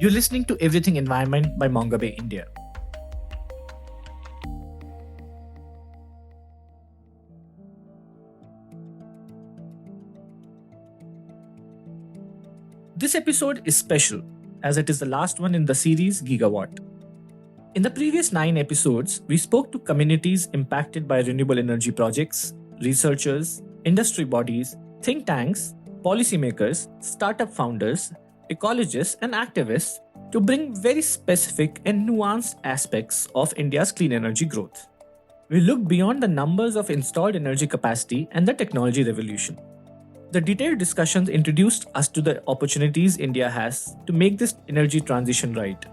You're listening to Everything Environment by mongabay-india. This episode is special as it is the last one in the series GigaWhat. In the previous 9 episodes, we spoke to communities impacted by renewable energy projects, researchers, industry bodies, think tanks, policymakers, startup founders, ecologists, and activists to bring very specific and nuanced aspects of India's clean energy growth. We looked beyond the numbers of installed energy capacity and the technology revolution. The detailed discussions introduced us to the opportunities India has to make this energy transition right.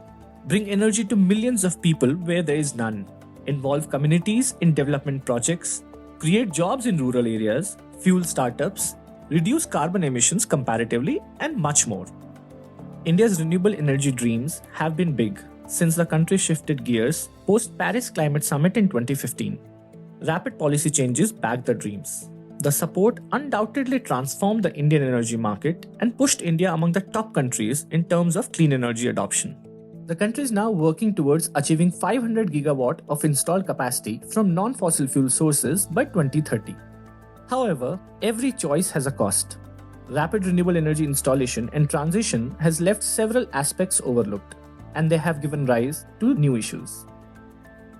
Bring energy to millions of people where there is none, involve communities in development projects, create jobs in rural areas, fuel startups, reduce carbon emissions comparatively, and much more. India's renewable energy dreams have been big since the country shifted gears post-Paris Climate Summit in 2015. Rapid policy changes backed the dreams. The support undoubtedly transformed the Indian energy market and pushed India among the top countries in terms of clean energy adoption. The country is now working towards achieving 500 gigawatt of installed capacity from non-fossil fuel sources by 2030. However, every choice has a cost. Rapid renewable energy installation and transition has left several aspects overlooked, and they have given rise to new issues.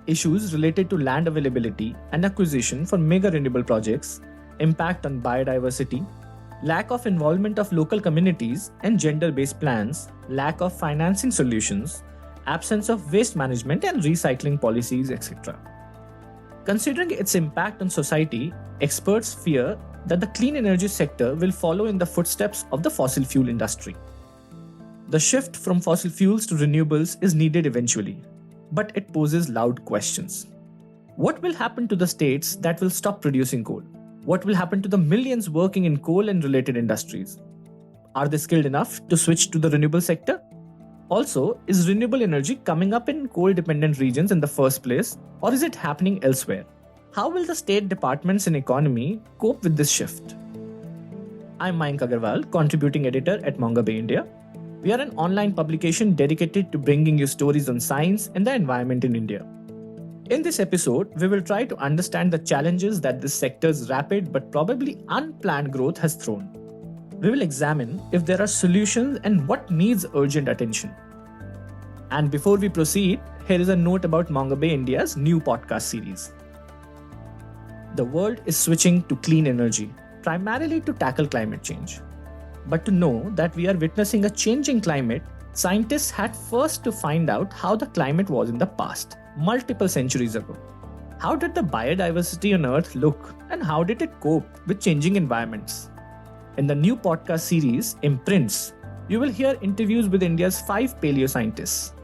Issues related to land availability and acquisition for mega-renewable projects, impact on biodiversity, lack of involvement of local communities and gender-based plans, lack of financing solutions, absence of waste management and recycling policies, etc. Considering its impact on society, experts fear that the clean energy sector will follow in the footsteps of the fossil fuel industry. The shift from fossil fuels to renewables is needed eventually, but it poses loud questions. What will happen to the states that will stop producing coal? What will happen to the millions working in coal and related industries? Are they skilled enough to switch to the renewable sector? Also, is renewable energy coming up in coal-dependent regions in the first place, or is it happening elsewhere? How will the state departments in economy cope with this shift? I'm Mayank Agarwal, contributing editor at mongabay-india. We are an online publication dedicated to bringing you stories on science and the environment in India. In this episode, we will try to understand the challenges that this sector's rapid but probably unplanned growth has thrown. We will examine if there are solutions and what needs urgent attention. And before we proceed, here is a note about mongabay-india's new podcast series. The world is switching to clean energy, primarily to tackle climate change. But to know that we are witnessing a changing climate, scientists had first to find out how the climate was in the past, multiple centuries ago. How did the biodiversity on Earth look, and how did it cope with changing environments? In the new podcast series, Imprints, you will hear interviews with India's 5 paleoscientists.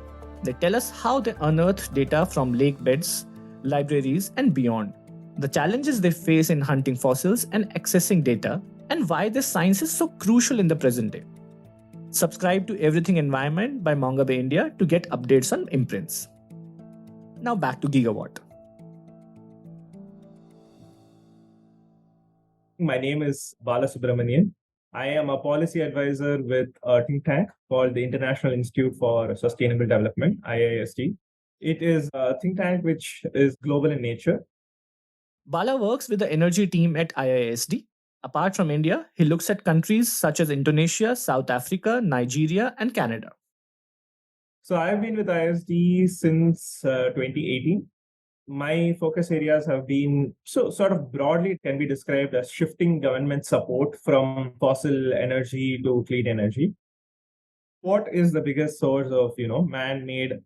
They tell us how they unearthed data from lake beds, libraries, and beyond, the challenges they face in hunting fossils and accessing data, and why this science is so crucial in the present day. Subscribe to Everything Environment by mongabay-india to get updates on Imprints. Now back to GigaWhat. My name is Bala Subramanian. I am a policy advisor with a think tank called the International Institute for Sustainable Development, IISD. It is a think tank which is global in nature. Bala works with the energy team at IISD. Apart from India, he looks at countries such as Indonesia, South Africa, Nigeria, and Canada. So I've been with IISD since 2018. My focus areas have been, so sort of broadly it can be described as shifting government support from fossil energy to clean energy. What is the biggest source of, man-made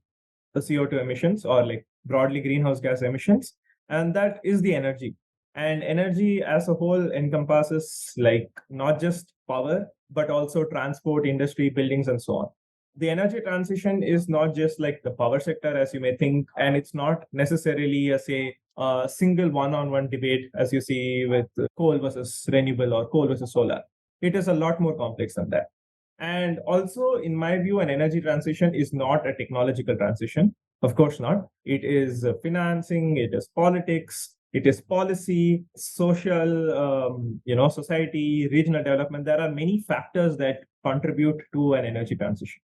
CO2 emissions, or like broadly greenhouse gas emissions? And that is the energy. And energy as a whole encompasses like not just power, but also transport, industry, buildings, and so on. The energy transition is not just like the power sector, as you may think, and it's not necessarily a single one-on-one debate, as you see with coal versus renewable or coal versus solar. It is a lot more complex than that. And also, in my view, an energy transition is not a technological transition. Of course not. It is financing, it is politics, it is policy, social, society, regional development. There are many factors that contribute to an energy transition.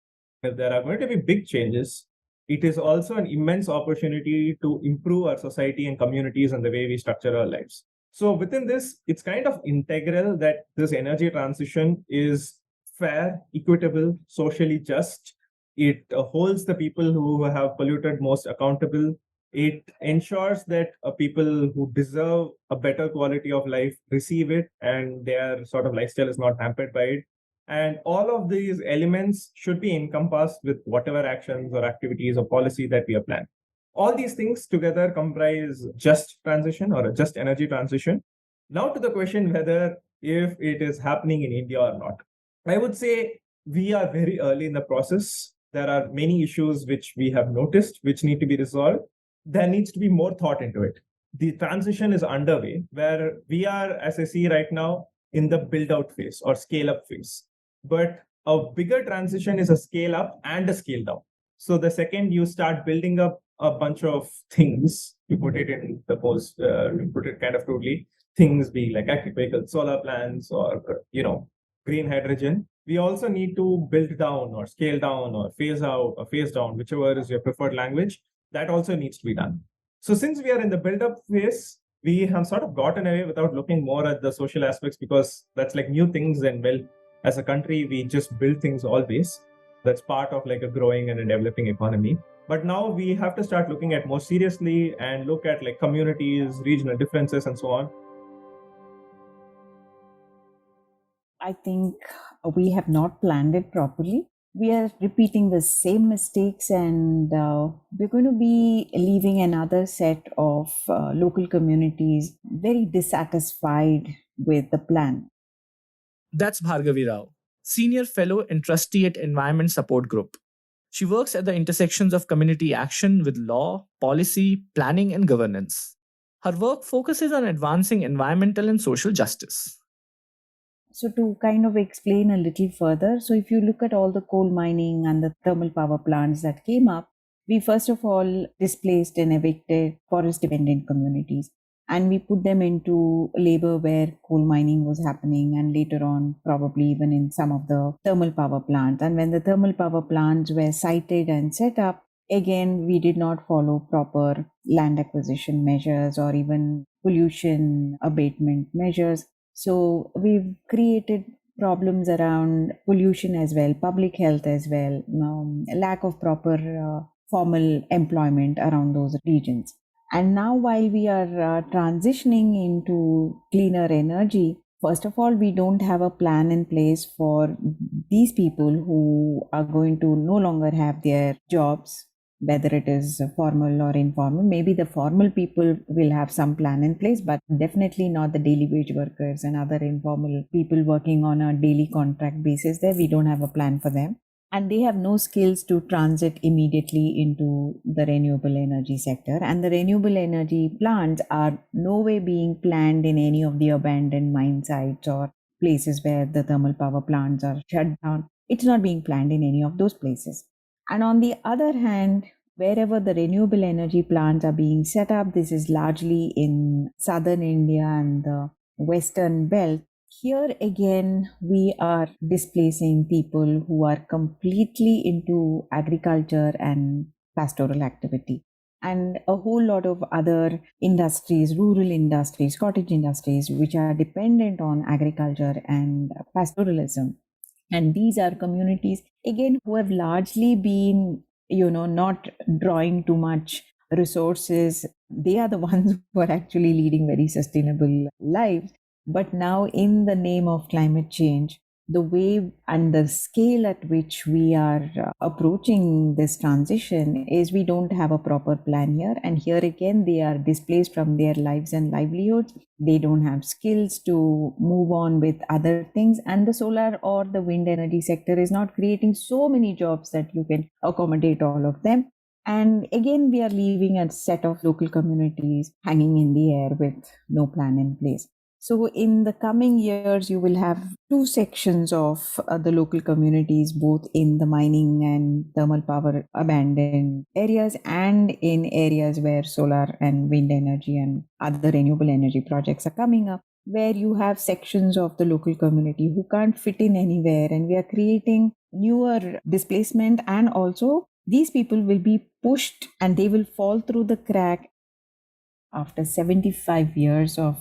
if there are going to be big changes, it is also an immense opportunity to improve our society and communities and the way we structure our lives. So within this, it's kind of integral that this energy transition is fair, equitable, socially just. It holds the people who have polluted most accountable. It ensures that people who deserve a better quality of life receive it and their sort of lifestyle is not hampered by it. And all of these elements should be encompassed with whatever actions or activities or policy that we have planned. All these things together comprise just transition or a just energy transition. Now to the question whether if it is happening in India or not. I would say we are very early in the process. There are many issues which we have noticed which need to be resolved. There needs to be more thought into it. The transition is underway where we are, as I see right now, in the build out phase or scale up phase. But a bigger transition is a scale up and a scale down. So the second you start building up a bunch of things, you put it in the post, you put it kind of crudely, things being like electric vehicles, solar plants, or green hydrogen. We also need to build down or scale down or phase out or phase down, whichever is your preferred language. That also needs to be done. So since we are in the build-up phase, we have sort of gotten away without looking more at the social aspects because that's like new things. And well, as a country, we just build things always. That's part of like a growing and a developing economy. But now we have to start looking at more seriously and look at like communities, regional differences, and so on. I think we have not planned it properly. We are repeating the same mistakes, and we're going to be leaving another set of local communities very dissatisfied with the plan. That's Bhargavi Rao, Senior Fellow and Trustee at Environment Support Group. She works at the intersections of community action with law, policy, planning, and governance. Her work focuses on advancing environmental and social justice. So to kind of explain a little further, so if you look at all the coal mining and the thermal power plants that came up, we first of all displaced and evicted forest dependent communities. And we put them into labor where coal mining was happening, and later on, probably even in some of the thermal power plants. And when the thermal power plants were sited and set up, again, we did not follow proper land acquisition measures or even pollution abatement measures. So we've created problems around pollution as well, public health as well, lack of proper formal employment around those regions. And now, while we are transitioning into cleaner energy, first of all, we don't have a plan in place for these people who are going to no longer have their jobs, whether it is formal or informal. Maybe the formal people will have some plan in place, but definitely not the daily wage workers and other informal people working on a daily contract basis. There, we don't have a plan for them. And they have no skills to transit immediately into the renewable energy sector. And the renewable energy plants are no way being planned in any of the abandoned mine sites or places where the thermal power plants are shut down. It's not being planned in any of those places. And on the other hand, wherever the renewable energy plants are being set up, this is largely in southern India and the western belt. Here again, we are displacing people who are completely into agriculture and pastoral activity, and a whole lot of other industries, rural industries, cottage industries, which are dependent on agriculture and pastoralism. And these are communities, again, who have largely been, not drawing too much resources. They are the ones who are actually leading very sustainable lives. But now, in the name of climate change, the way and the scale at which we are approaching this transition is we don't have a proper plan here. And here again, they are displaced from their lives and livelihoods. They don't have skills to move on with other things. And the solar or the wind energy sector is not creating so many jobs that you can accommodate all of them. And again, we are leaving a set of local communities hanging in the air with no plan in place. So in the coming years, you will have two sections of the local communities, both in the mining and thermal power abandoned areas and in areas where solar and wind energy and other renewable energy projects are coming up, where you have sections of the local community who can't fit in anywhere. And we are creating newer displacement, and also these people will be pushed and they will fall through the crack after 75 years of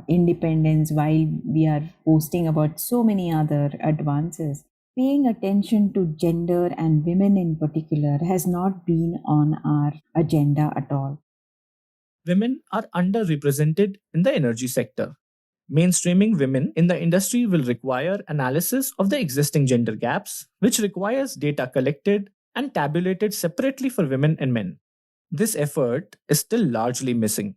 independence, while we are boasting about so many other advances. Paying attention to gender and women in particular has not been on our agenda at all. Women are underrepresented in the energy sector. Mainstreaming women in the industry will require analysis of the existing gender gaps, which requires data collected and tabulated separately for women and men. This effort is still largely missing.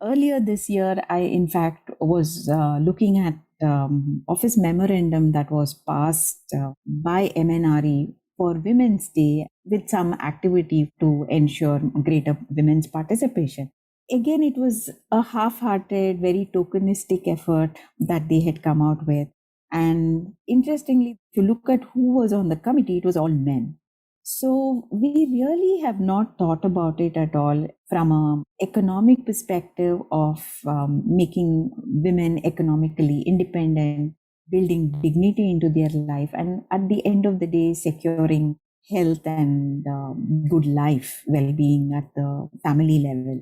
Earlier this year, I in fact was looking at office memorandum that was passed by MNRE for Women's Day with some activity to ensure greater women's participation. Again, it was a half-hearted, very tokenistic effort that they had come out with. And interestingly, if you look at who was on the committee, it was all men. So we really have not thought about it at all from an economic perspective of making women economically independent, building dignity into their life, and at the end of the day, securing health and good life, well-being at the family level.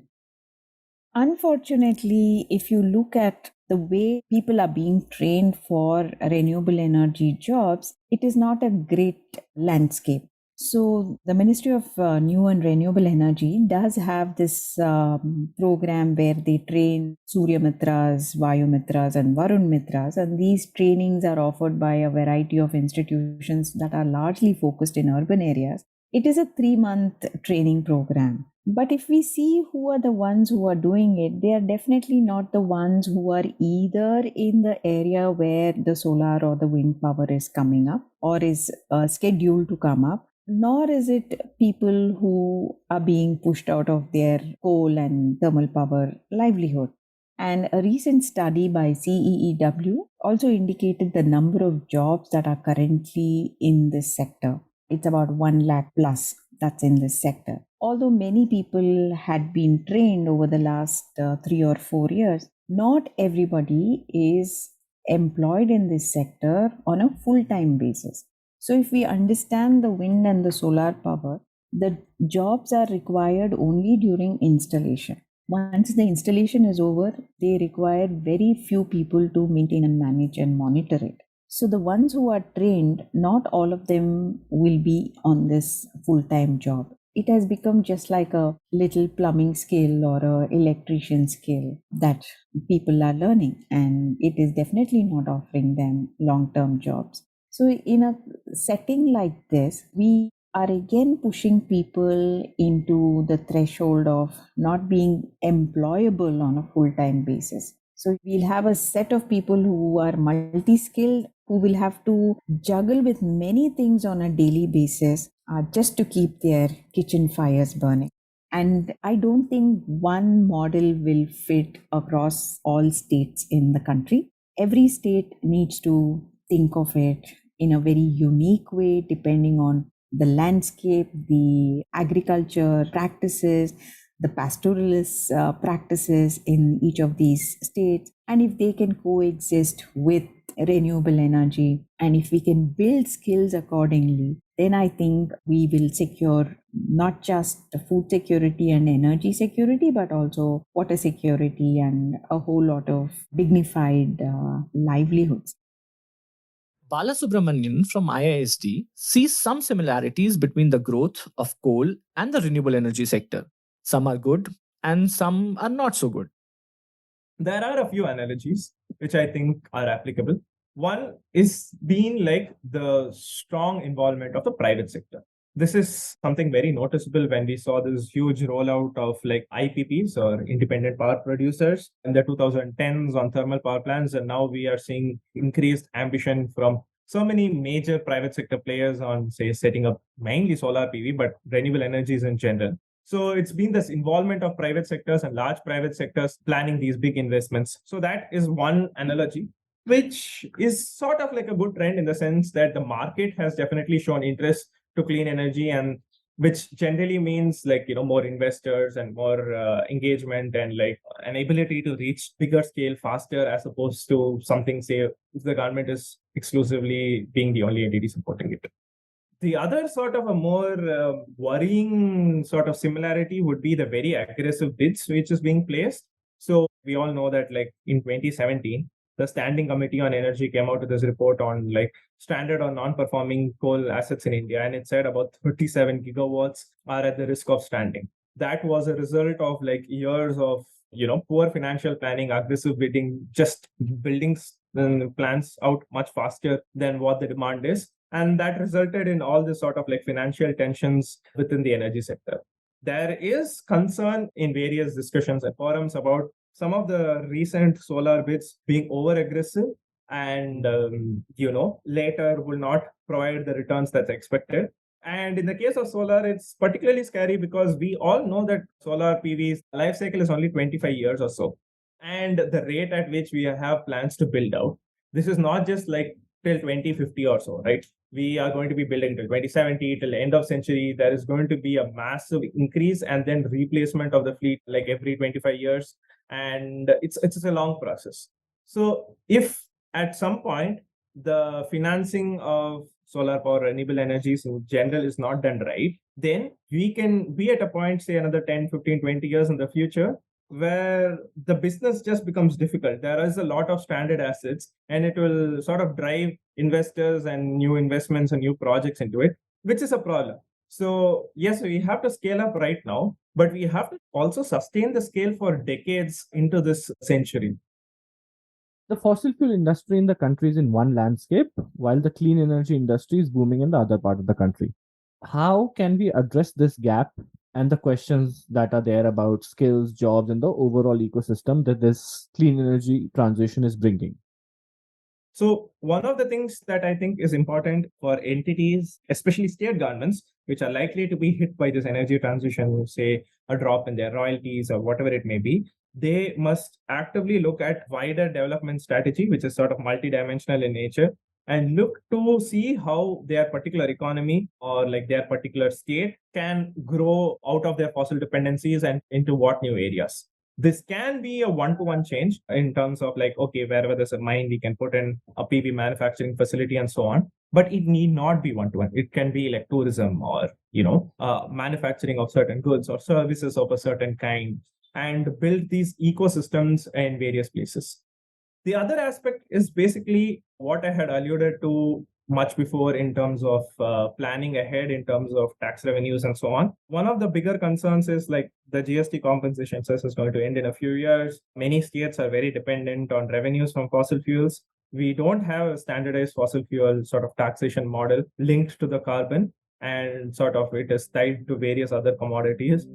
Unfortunately, if you look at the way people are being trained for renewable energy jobs, it is not a great landscape. So, the Ministry of New and Renewable Energy does have this program where they train Surya Mitras, Vayu Mitras, and Varun Mitras. And these trainings are offered by a variety of institutions that are largely focused in urban areas. It is a 3-month training program. But if we see who are the ones who are doing it, they are definitely not the ones who are either in the area where the solar or the wind power is coming up or is scheduled to come up, nor is it people who are being pushed out of their coal and thermal power livelihood. And a recent study by CEEW also indicated the number of jobs that are currently in this sector. It's about 1 lakh plus that's in this sector. Although many people had been trained over the last 3 or 4 years, not everybody is employed in this sector on a full-time basis. So if we understand the wind and the solar power, the jobs are required only during installation. Once the installation is over, they require very few people to maintain and manage and monitor it. So the ones who are trained, not all of them will be on this full-time job. It has become just like a little plumbing skill or a electrician skill that people are learning, and it is definitely not offering them long-term jobs. So in a setting like this, we are again pushing people into the threshold of not being employable on a full-time basis. So we'll have a set of people who are multi-skilled, who will have to juggle with many things on a daily basis just to keep their kitchen fires burning. And I don't think one model will fit across all states in the country. Every state needs to think of it in a very unique way, depending on the landscape, the agriculture practices, the pastoralist practices in each of these states, and if they can coexist with renewable energy, and if we can build skills accordingly, then I think we will secure not just food security and energy security, but also water security and a whole lot of dignified livelihoods. Balasubramanian from IISD sees some similarities between the growth of coal and the renewable energy sector. Some are good and some are not so good. There are a few analogies which I think are applicable. One is being like the strong involvement of the private sector. This is something very noticeable when we saw this huge rollout of like IPPs or independent power producers in the 2010s on thermal power plants. And now we are seeing increased ambition from so many major private sector players on, say, setting up mainly solar PV, but renewable energies in general. So it's been this involvement of private sectors and large private sectors planning these big investments. So that is one analogy, which is sort of like a good trend in the sense that the market has definitely shown interest to clean energy, and which generally means like, more investors and more engagement and like an ability to reach bigger scale faster, as opposed to something, say, if the government is exclusively being the only entity supporting it. The other sort of a more worrying sort of similarity would be the very aggressive bids which is being placed. So we all know that like in 2017, the Standing Committee on Energy came out with this report on like stranded or non-performing coal assets in India, and it said about 37 gigawatts are at the risk of stranding. That was a result of like years of poor financial planning, aggressive bidding, just building plants out much faster than what the demand is. And that resulted in all this sort of like financial tensions within the energy sector. There is concern in various discussions and forums about some of the recent solar bids being over aggressive and, later will not provide the returns that's expected. And in the case of solar, it's particularly scary because we all know that solar PV's life cycle is only 25 years or so. And the rate at which we have plans to build out, this is not just like till 2050 or so, right? We are going to be building till 2070, till the end of century. There is going to be a massive increase and then replacement of the fleet like every 25 years. And it's a long process. So if at some point the financing of solar power, renewable energies in general is not done right, then we can be at a point, say another 10, 15, 20 years in the future, where the business just becomes difficult. There is a lot of stranded assets, and it will sort of drive investors and new investments and new projects into it, which is a problem. So, yes, we have to scale up right now, but we have to also sustain the scale for decades into this century. The fossil fuel industry in the country is in one landscape, while the clean energy industry is booming in the other part of the country. How can we address this gap and the questions that are there about skills, jobs, and the overall ecosystem that this clean energy transition is bringing? So one of the things that I think is important for entities, especially state governments, which are likely to be hit by this energy transition, say a drop in their royalties or whatever it may be, they must actively look at wider development strategy, which is sort of multidimensional in nature, and look to see how their particular economy or like their particular state can grow out of their fossil dependencies and into what new areas. This can be a one-to-one change in terms of like, okay, wherever there's a mine, we can put in a PV manufacturing facility and so on. But it need not be one-to-one. It can be like tourism or, manufacturing of certain goods or services of a certain kind, and build these ecosystems in various places. The other aspect is basically what I had alluded to much before in terms of planning ahead in terms of tax revenues and so on. One of the bigger concerns is like the GST compensation cess is going to end in a few years. Many states are very dependent on revenues from fossil fuels. We don't have a standardized fossil fuel sort of taxation model linked to the carbon, and sort of it is tied to various other commodities.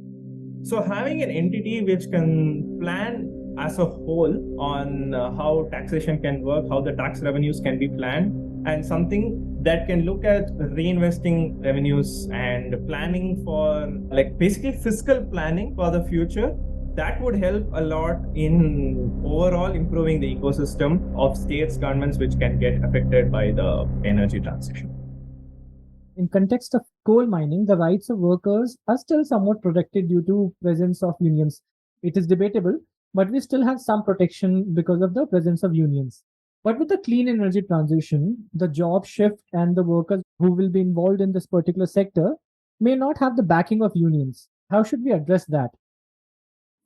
So having an entity which can plan as a whole on how taxation can work, how the tax revenues can be planned, and something that can look at reinvesting revenues and planning for like basically fiscal planning for the future, that would help a lot in overall improving the ecosystem of states, governments which can get affected by the energy transition. In context of coal mining, the rights of workers are still somewhat protected due to presence of unions. It is debatable, but we still have some protection because of the presence of unions. But with the clean energy transition, the job shift and the workers who will be involved in this particular sector may not have the backing of unions. How should we address that?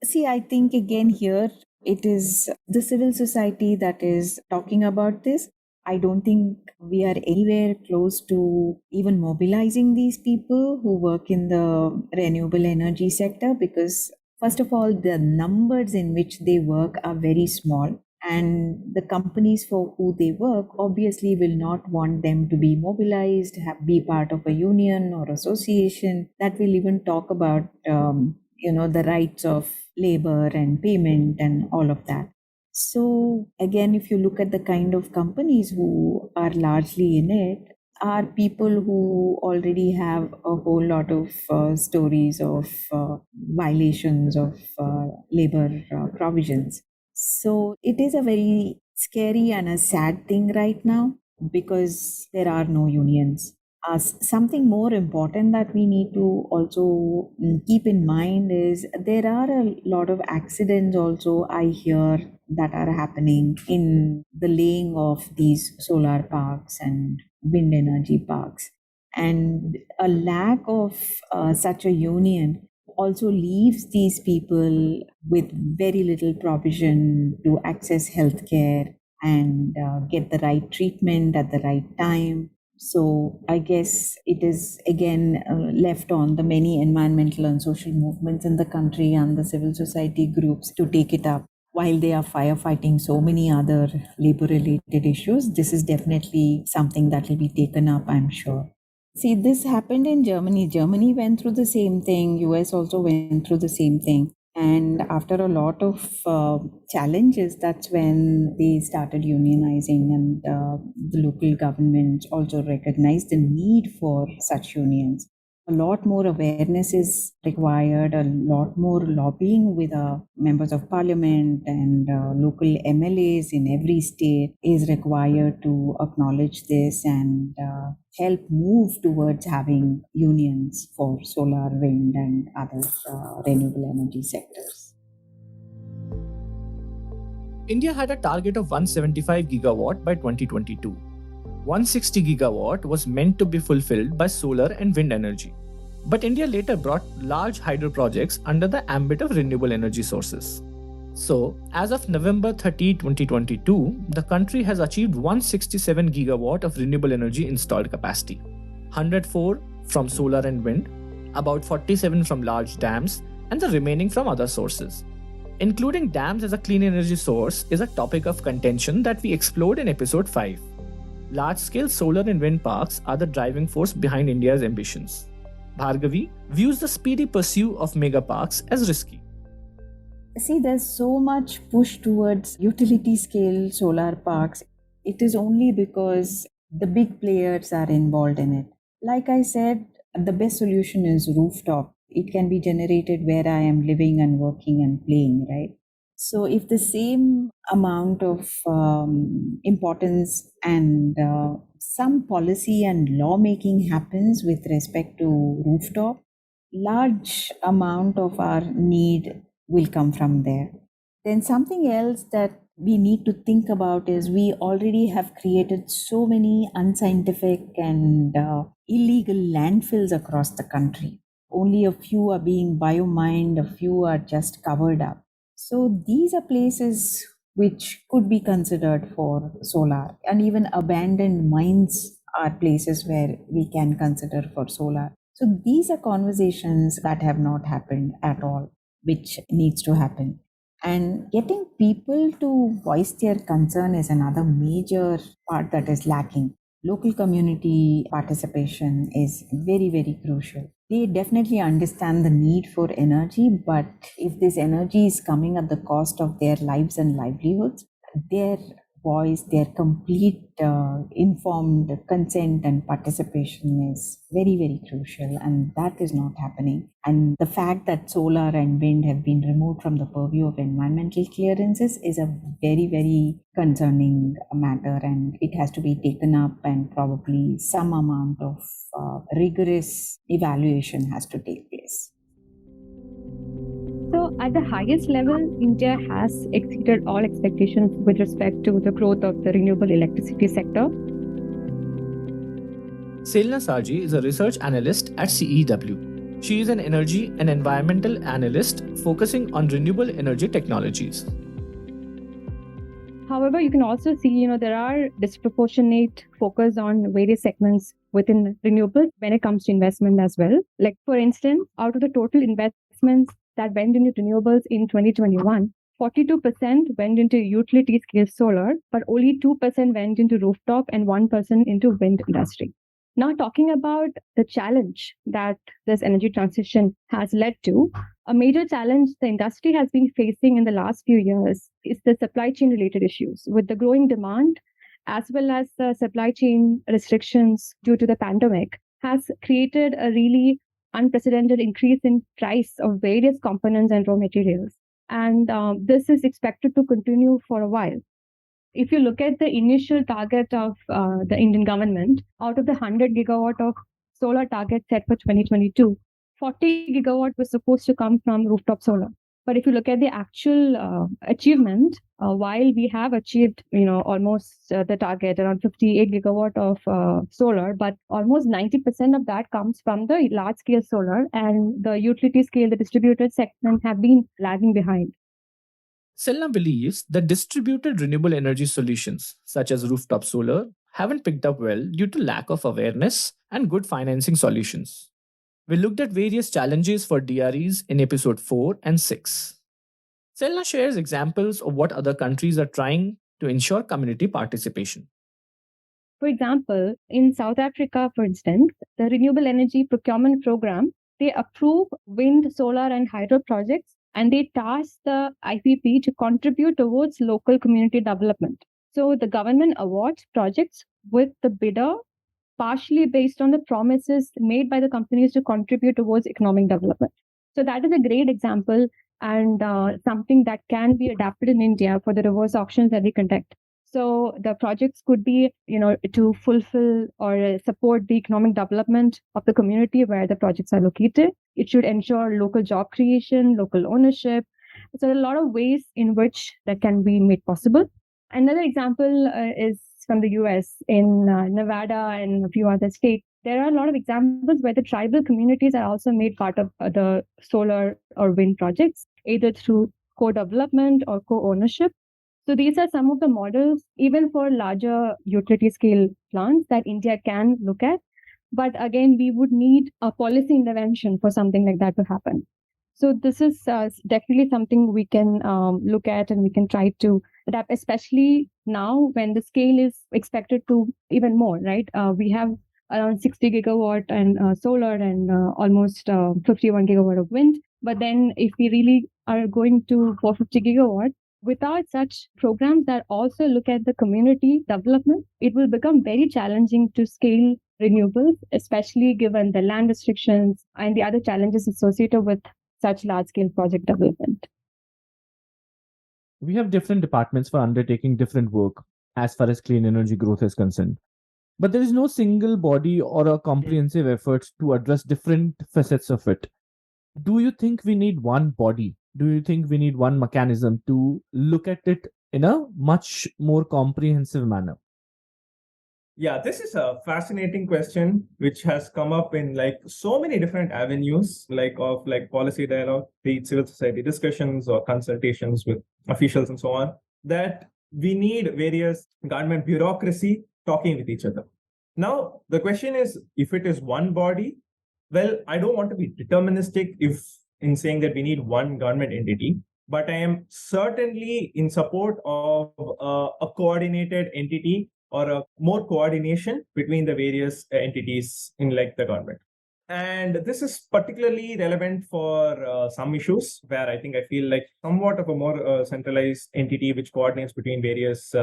See, I think again here it is the civil society that is talking about this. I don't think we are anywhere close to even mobilizing these people who work in the renewable energy sector because, first of all, the numbers in which they work are very small. And the companies for who they work obviously will not want them to be mobilized, be part of a union or association that will even talk about, the rights of labor and payment and all of that. So, again, if you look at the kind of companies who are largely in it, are people who already have a whole lot of stories of violations of labor provisions. So, it is a very scary and a sad thing right now because there are no unions. Something more important that we need to also keep in mind is there are a lot of accidents also I hear that are happening in the laying of these solar parks and wind energy parks. And a lack of such a union also leaves these people with very little provision to access healthcare and get the right treatment at the right time. So I guess it is again left on the many environmental and social movements in the country and the civil society groups to take it up. While they are firefighting so many other labor related issues, this is definitely something that will be taken up, I'm sure. See, this happened in Germany. Germany went through the same thing. US also went through the same thing. And after a lot of challenges, that's when they started unionizing, and the local governments also recognized the need for such unions. A lot more awareness is required, a lot more lobbying with members of parliament and local MLAs in every state is required to acknowledge this and help move towards having unions for solar, wind, and other renewable energy sectors. India had a target of 175 gigawatt by 2022. 160 gigawatt was meant to be fulfilled by solar and wind energy. But India later brought large hydro projects under the ambit of renewable energy sources. So, as of November 30, 2022, the country has achieved 167 gigawatt of renewable energy installed capacity. 104 from solar and wind, about 47 from large dams, and the remaining from other sources. Including dams as a clean energy source is a topic of contention that we explored in episode 5. Large-scale solar and wind parks are the driving force behind India's ambitions. Bhargavi views the speedy pursuit of mega parks as risky. See, there's so much push towards utility scale solar parks. It is only because the big players are involved in it. Like I said, the best solution is rooftop. It can be generated where I am living and working and playing, right? So, if the same amount of importance and some policy and lawmaking happens with respect to rooftop, large amount of our need will come from there. Then something else that we need to think about is we already have created so many unscientific and illegal landfills across the country. Only a few are being biomined, a few are just covered up. So these are places which could be considered for solar, and even abandoned mines are places where we can consider for solar. So these are conversations that have not happened at all, which needs to happen. And getting people to voice their concern is another major part that is lacking. Local community participation is very, very crucial. They definitely understand the need for energy, but if this energy is coming at the cost of their lives and livelihoods, their voice, their complete informed consent and participation is very, very crucial, and that is not happening. And the fact that solar and wind have been removed from the purview of environmental clearances is a very, very concerning matter, and it has to be taken up, and probably some amount of rigorous evaluation has to take place. So, at the highest level, India has exceeded all expectations with respect to the growth of the renewable electricity sector. Selna Sarji is a research analyst at CEW. She is an energy and environmental analyst focusing on renewable energy technologies. However, you can also see, there are disproportionate focus on various segments within renewables when it comes to investment as well. Like, for instance, out of the total investments that went into renewables in 2021, 42% went into utility scale solar, but only 2% went into rooftop and 1% into wind industry. Now, talking about the challenge that this energy transition has led to, a major challenge the industry has been facing in the last few years is the supply chain related issues with the growing demand as well as the supply chain restrictions due to the pandemic has created a really unprecedented increase in price of various components and raw materials. And this is expected to continue for a while. If you look at the initial target of the Indian government, out of the 100 gigawatt of solar target set for 2022, 40 gigawatt was supposed to come from rooftop solar. But if you look at the actual achievement, while we have achieved, almost the target around 58 gigawatt of solar, but almost 90% of that comes from the large scale solar, and the utility scale, the distributed segment have been lagging behind. Selna believes that distributed renewable energy solutions, such as rooftop solar, haven't picked up well due to lack of awareness and good financing solutions. We looked at various challenges for DREs in episode 4 and 6. Selna shares examples of what other countries are trying to ensure community participation. For example, in South Africa, for instance, the Renewable Energy Procurement Program, they approve wind, solar, and hydro projects, and they task the IPP to contribute towards local community development. So the government awards projects with the bidder partially based on the promises made by the companies to contribute towards economic development. So that is a great example and something that can be adapted in India for the reverse auctions that we conduct. So the projects could be, to fulfill or support the economic development of the community where the projects are located. It should ensure local job creation, local ownership. So there are a lot of ways in which that can be made possible. Another example is from the US in Nevada and a few other states. There are a lot of examples where the tribal communities are also made part of the solar or wind projects, either through co-development or co-ownership. So these are some of the models, even for larger utility scale plants, that India can look at. But again, we would need a policy intervention for something like that to happen. So this is definitely something we can look at, and we can try to adapt, especially now when the scale is expected to even more, right? We have around 60 gigawatt and solar and almost 51 gigawatt of wind. But then if we really are going to 450 gigawatt, without such programs that also look at the community development, it will become very challenging to scale renewables, especially given the land restrictions and the other challenges associated with such large-scale project development. We have different departments for undertaking different work as far as clean energy growth is concerned. But there is no single body or a comprehensive effort to address different facets of it. Do you think we need one body? Do you think we need one mechanism to look at it in a much more comprehensive manner? Yeah, this is a fascinating question which has come up in like so many different avenues, like of like policy dialogue, be it civil society discussions or consultations with officials and so on, that we need various government bureaucracy talking with each other. Now, the question is, if it is one body, well, I don't want to be deterministic if in saying that we need one government entity, but I am certainly in support of a coordinated entity or a more coordination between the various entities in like the government. And this is particularly relevant for some issues where I think I feel like somewhat of a more centralized entity which coordinates between various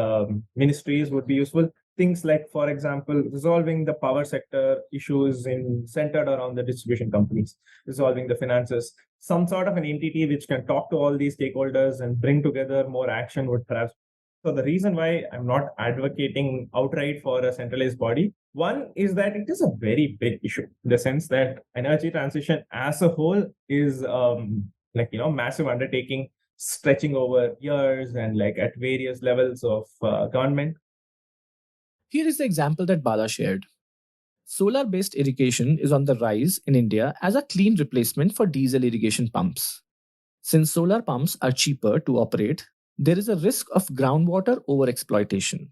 ministries would be useful. Things like, for example, resolving the power sector issues centered around the distribution companies, resolving the finances. Some sort of an entity which can talk to all these stakeholders and bring together more action would perhaps. So the reason why I'm not advocating outright for a centralized body, one is that it is a very big issue in the sense that energy transition as a whole is massive undertaking stretching over years and like at various levels of government. Here is the example that Bala shared. Solar based irrigation is on the rise in India as a clean replacement for diesel irrigation pumps. Since solar pumps are cheaper to operate, there is a risk of groundwater overexploitation.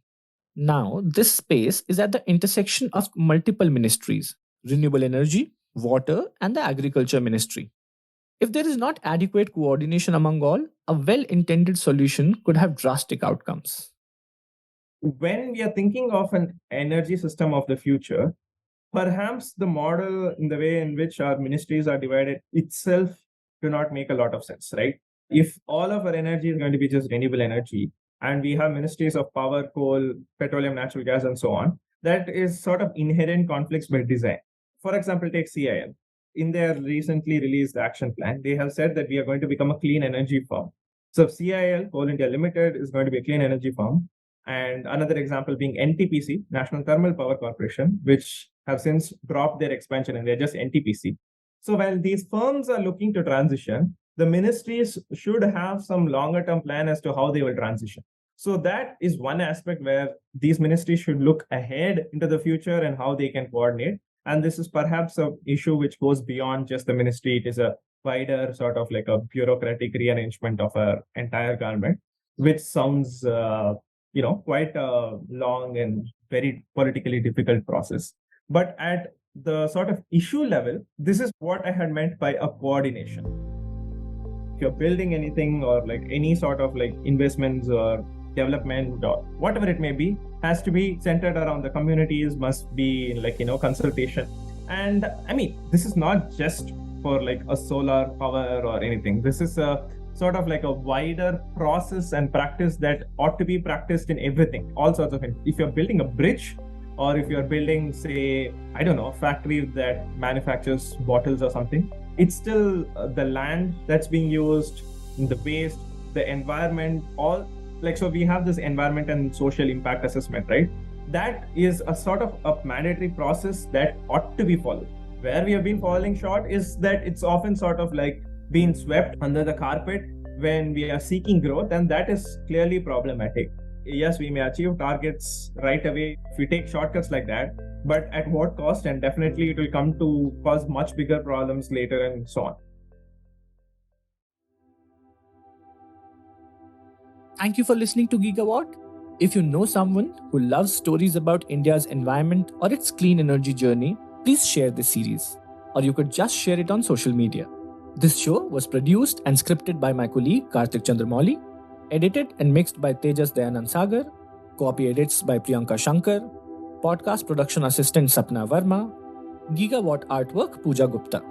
Now, this space is at the intersection of multiple ministries: renewable energy, water, and the agriculture ministry. If there is not adequate coordination among all, a well intended solution could have drastic outcomes. When we are thinking of an energy system of the future, perhaps the model in the way in which our ministries are divided itself do not make a lot of sense, right? If all of our energy is going to be just renewable energy and we have ministries of power, coal, petroleum, natural gas, and so on, that is sort of inherent conflicts by design. For example, take CIL. In their recently released action plan, they have said that we are going to become a clean energy firm. So CIL, Coal India Limited, is going to be a clean energy firm. and another example being NTPC, National Thermal Power Corporation, which have since dropped their expansion and they're just NTPC. So while these firms are looking to transition, the ministries should have some longer term plan as to how they will transition. So that is one aspect where these ministries should look ahead into the future and how they can coordinate. And this is perhaps an issue which goes beyond just the ministry. It is a wider sort of like a bureaucratic rearrangement of our entire government, which sounds, quite a long and very politically difficult process. But at the sort of issue level, this is what I had meant by a coordination. If you're building anything or like any sort of like investments or development or whatever it may be, has to be centered around the communities, must be in consultation. And I mean, this is not just for like a solar power or anything. This is a sort of like a wider process and practice that ought to be practiced in everything, all sorts of things. If you're building a bridge, or if you're building, say, I don't know, a factory that manufactures bottles or something, it's still the land that's being used, the waste, the environment, all like, so we have this environment and social impact assessment, right? That is a sort of a mandatory process that ought to be followed. Where we have been falling short is that it's often sort of like being swept under the carpet when we are seeking growth, and that is clearly problematic. Yes, we may achieve targets right away if we take shortcuts like that, but at what cost? And definitely it will come to cause much bigger problems later and so on. Thank you for listening to GigaWhat. If you know someone who loves stories about India's environment or its clean energy journey, please share this series. Or you could just share it on social media. This show was produced and scripted by my colleague Karthik Chandramouli, edited and mixed by Tejas Dayanand Sagar, copy edits by Priyanka Shankar, podcast production assistant Sapna Verma, GigaWhat artwork Pooja Gupta.